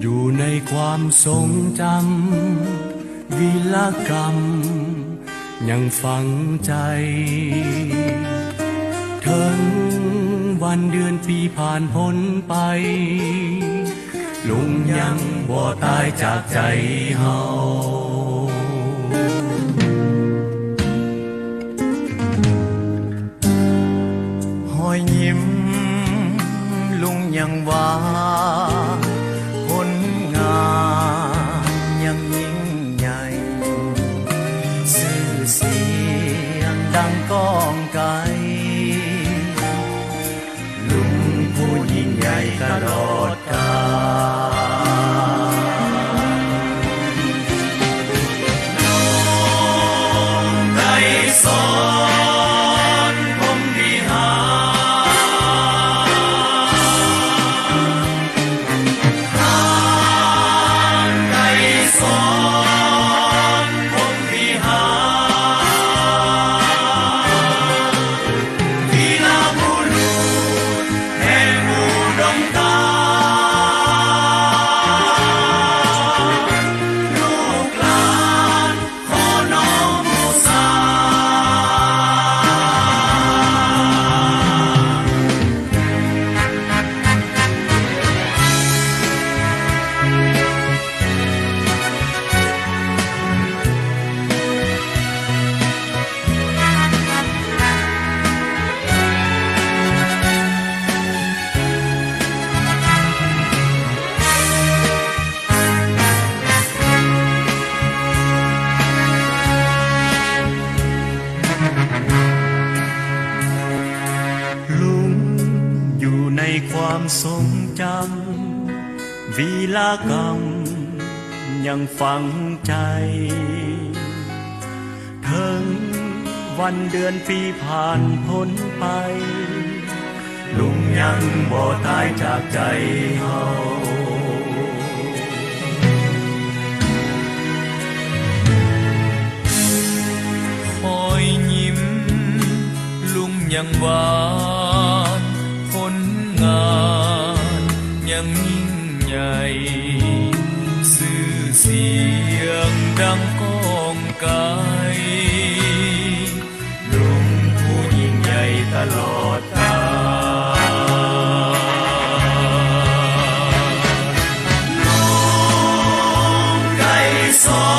อยู่ในความทรงจำวีรกรรมยังฝังใจถึงวันเดือนปีผ่านพ้นไปลุงยังบ่ตายจากใจเฮาหอยยิ้มลุงยังว่าผลงานยังยิ่งใหญ่ชื่อเสียงดังก้องไกลลุงผู้ยิ่งใหญ่ตลอดกาลน้องได้สอนผมวิหารได้สอนผมวิหารวีรบุรุษแห่งอุดมการณ์ลูกหลานขอน้อมบูชาลุงอยู่ในความทรงจำวีรกรรมยังฝังใจถึงวันเดือนปีผ่านพ้นไปลุงยังบ่ตายจากใจเฮาคอยยิ้มลุงยังหวานผลงานยังยิ่งใหญ่ชื่อเสียงดังก้องไกลลุงผู้ยิ่งใหญ่ตลอดกาลน้องได้สอ